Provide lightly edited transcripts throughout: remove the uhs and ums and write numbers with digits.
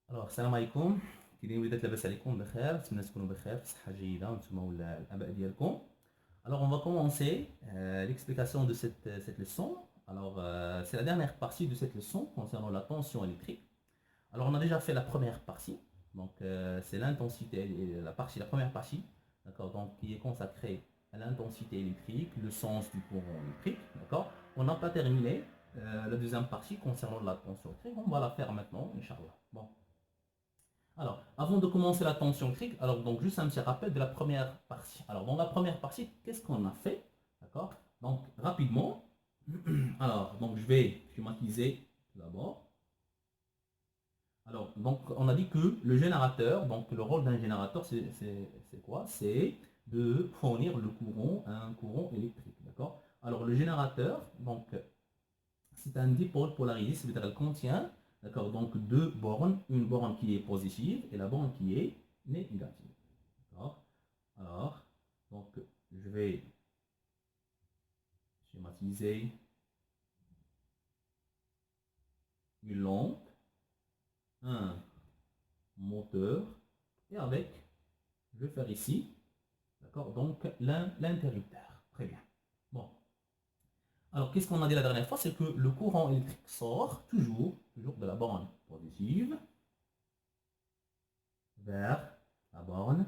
السلام عليكم. كاينين وليدات لاباس عليكم بخير؟ نتمنى تكونوا بخير في صحه جيده نتوما ولا الاباء ديالكم. Alors on va commencer l'explication de cette leçon. C'est la dernière partie de cette leçon concernant la tension électrique. Alors on a déjà fait la première partie, donc c'est l'intensité, la première partie, d'accord, donc qui est consacrée à l'intensité électrique, le sens du courant électrique, d'accord. On n'a pas terminé la deuxième partie concernant la tension électrique, on va la faire maintenant, Inch'Allah. Bon. Alors, avant de commencer la tension critique, alors donc juste un petit rappel de la première partie. Alors, dans la première partie, qu'est-ce qu'on a fait? D'accord. Donc, rapidement, alors, donc je vais schématiser d'abord. Alors, donc, on a dit que le générateur, donc le rôle d'un générateur, c'est quoi? C'est de fournir le courant à un courant électrique. D'accord. Alors, le générateur, donc, c'est un dipôle polarisé, c'est-à-dire qu'elle contient, d'accord, donc deux bornes, une borne qui est positive et la borne qui est négative. D'accord. Alors, donc, je vais schématiser une lampe, un moteur, et avec, je vais faire ici, d'accord, donc l'interrupteur. Très bien. Bon. Alors, qu'est-ce qu'on a dit la dernière fois? C'est que le courant électrique sort toujours de la borne positive vers la borne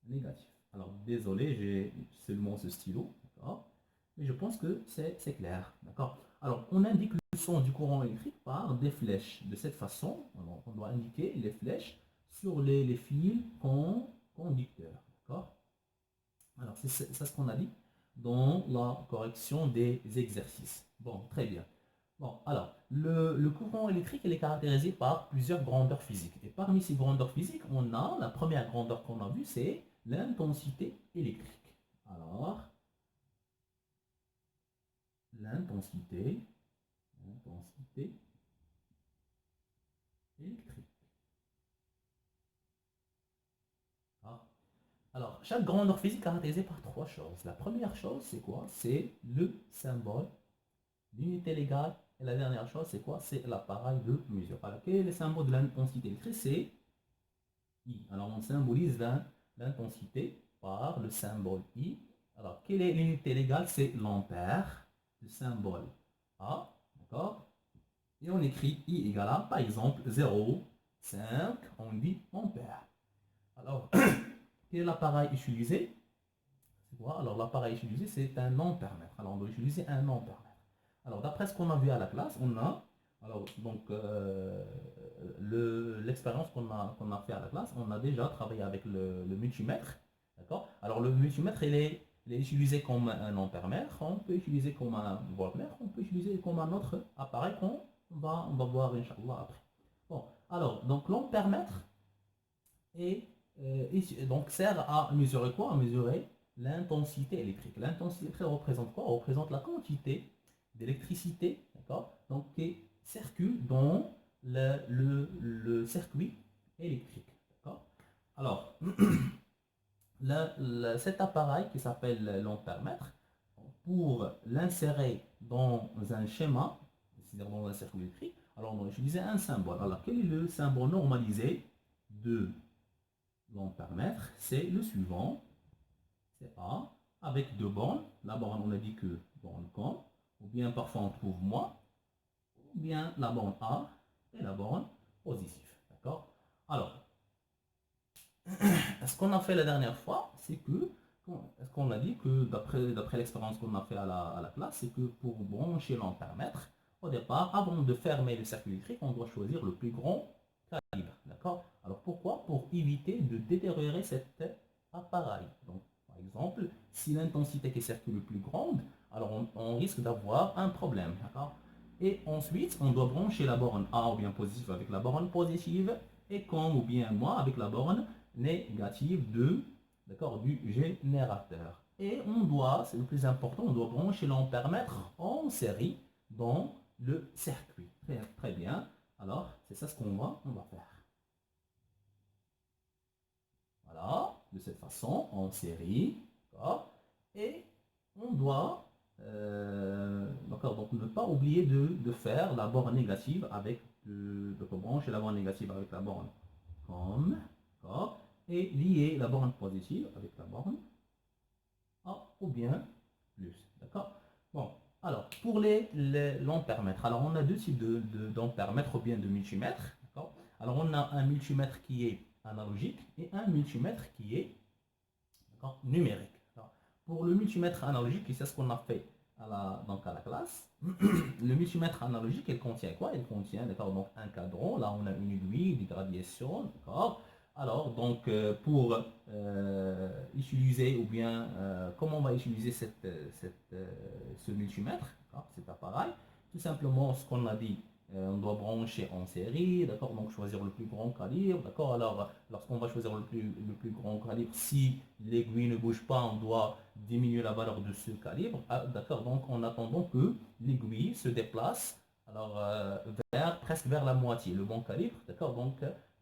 négative. Alors, désolé, j'ai seulement ce stylo, d'accord? Mais je pense que c'est clair, d'accord? Alors, on indique le sens du courant électrique par des flèches. De cette façon, alors, on doit indiquer les flèches sur les fils conducteurs, d'accord? Alors, c'est ça ce qu'on a dit dans la correction des exercices. Bon, très bien. Bon, alors, le courant électrique, il est caractérisé par plusieurs grandeurs physiques. Et parmi ces grandeurs physiques, on a, la première grandeur qu'on a vue, c'est l'intensité électrique. Alors, l'intensité électrique. Ah. Alors, chaque grandeur physique est caractérisée par trois choses. La première chose, c'est quoi? C'est le symbole, l'unité légale. Et la dernière chose, c'est quoi? C'est l'appareil de mesure. Alors, quel est le symbole de l'intensité électrique? C'est I. Alors, on symbolise l'intensité par le symbole I. Alors, quelle est l'unité légale? C'est l'ampère, le symbole A. D'accord? Et on écrit I égale à, par exemple, 0,5, on dit ampère. Alors, quel est l'appareil utilisé? C'est quoi? Alors, l'appareil utilisé, c'est un ampèremètre. Alors, on doit utiliser un ampèremètre. Alors, d'après ce qu'on a vu à la classe, on a, alors, donc, l'expérience qu'on a fait à la classe, on a déjà travaillé avec le multimètre. D'accord? Alors, le multimètre, il est utilisé comme un ampèremètre, on peut utiliser comme un voltmètre, on peut utiliser comme un autre appareil qu'on va voir, Inch'Allah, après. Bon, alors, donc, l'ampèremètre donc, sert à mesurer quoi? À mesurer l'intensité électrique. L'intensité électrique représente quoi? Représente la quantité d'électricité, d'accord, donc qui circule dans le circuit électrique, d'accord. Alors, cet appareil qui s'appelle l'ampèremètre, pour l'insérer dans un schéma, c'est-à-dire dans un circuit électrique, alors on va utiliser un symbole. Alors, quel est le symbole normalisé de l'ampèremètre? C'est le suivant, c'est A, avec deux bornes. La borne, on a dit que borne com, ou bien parfois on trouve moins, ou bien la borne A et la borne positive. D'accord? Alors, ce qu'on a fait la dernière fois, c'est que, ce qu'on a dit que d'après l'expérience qu'on a fait à la classe, c'est que pour brancher l'ampèremètre, au départ, avant de fermer le circuit électrique, on doit choisir le plus grand calibre. D'accord? Alors pourquoi? Pour éviter de détériorer cet appareil. Donc, par exemple, si l'intensité qui circule est plus grande, alors on risque d'avoir un problème. D'accord? Et ensuite, on doit brancher la borne A ou bien positive avec la borne positive et comme ou bien moi avec la borne négative d'accord, du générateur. Et on doit, c'est le plus important, on doit brancher l'ampèremètre en série dans le circuit. Très, très bien. Alors, c'est ça ce qu'on va faire. Voilà, de cette façon, en série. Et on doit, donc ne pas oublier de faire la borne négative avec de brancher la borne négative avec la borne comme, d'accord, et lier la borne positive avec la borne A ou bien plus, d'accord. Bon, alors pour l'ampèremètre, alors on a deux types d'ampèremètre ou bien de multimètre, d'accord. Alors on a un multimètre qui est analogique et un multimètre qui est numérique. Alors, pour le multimètre analogique, c'est ce qu'on a fait donc à la classe. Le multimètre analogique, il contient quoi? Il contient, d'accord, donc un cadran. Là, on a une aiguille, des gradations, d'accord. Alors, donc, pour utiliser, ou bien, comment on va utiliser ce multimètre, cet appareil? Tout simplement, ce qu'on a dit, on doit brancher en série, d'accord, donc choisir le plus grand calibre, d'accord. Alors, lorsqu'on va choisir le plus grand calibre, si l'aiguille ne bouge pas, on doit diminuer la valeur de ce calibre, d'accord, donc en attendant que l'aiguille se déplace, alors presque vers la moitié, le bon calibre, d'accord, donc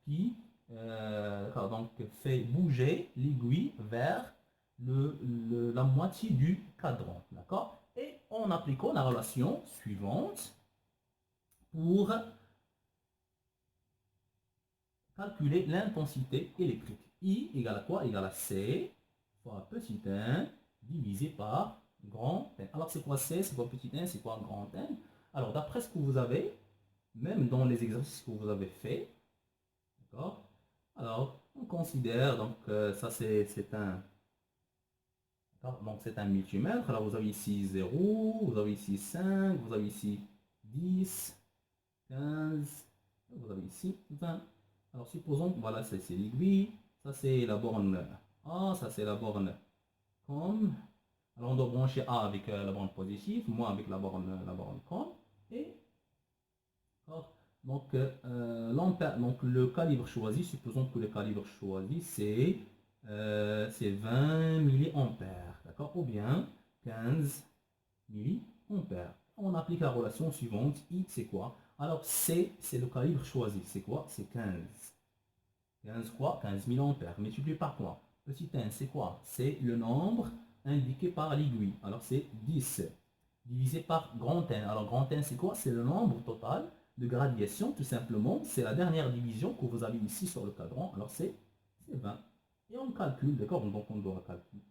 qui donc, fait bouger l'aiguille vers la moitié du cadran, d'accord, et en appliquant la relation suivante pour calculer l'intensité électrique. I égale à quoi? Égale à C fois petit 1 divisé par grand N. Alors c'est quoi C? C'est quoi petit 1? C'est quoi grand N? Alors d'après ce que vous avez, même dans les exercices que vous avez fait, d'accord? Alors on considère, donc ça c'est un, donc c'est un multimètre. Alors vous avez ici 0, vous avez ici 5, vous avez ici 10, 15, vous avez ici 20. Alors supposons, voilà, c'est l'aiguille, ça c'est la borne A, ça c'est la borne COM. Alors on doit brancher A avec la borne positive, moi avec la borne COM. Et donc, donc le calibre choisi, supposons que le calibre choisi c'est 20 milliampères, d'accord, ou bien 15 milliampères. On applique la relation suivante. I, c'est quoi? Alors, C, c'est le calibre choisi. C'est quoi? C'est 15. 15 quoi? 15 milliampères. Multiplié par quoi? Petit 1, c'est quoi? C'est le nombre indiqué par l'aiguille. Alors, c'est 10. Divisé par grand N. Alors, grand N, c'est quoi? C'est le nombre total de gradations, tout simplement. C'est la dernière division que vous avez ici sur le cadran. Alors, c'est 20. Et on calcule, d'accord? Donc, on doit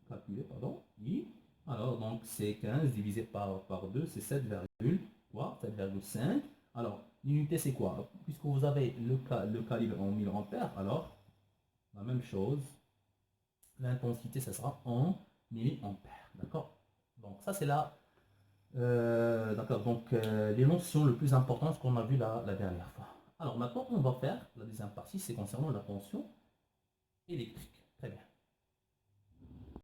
calculer, pardon. I. Alors, donc, c'est 15 divisé par 2, c'est 7,5. Alors, l'unité, c'est quoi? Puisque vous avez le calibre en milliampères, alors, la même chose. L'intensité, ça sera en milliampères. D'accord? Donc, ça, c'est là. D'accord, donc les notions les plus importantes qu'on a vues la dernière fois. Alors maintenant, on va faire la deuxième partie, c'est concernant la tension électrique.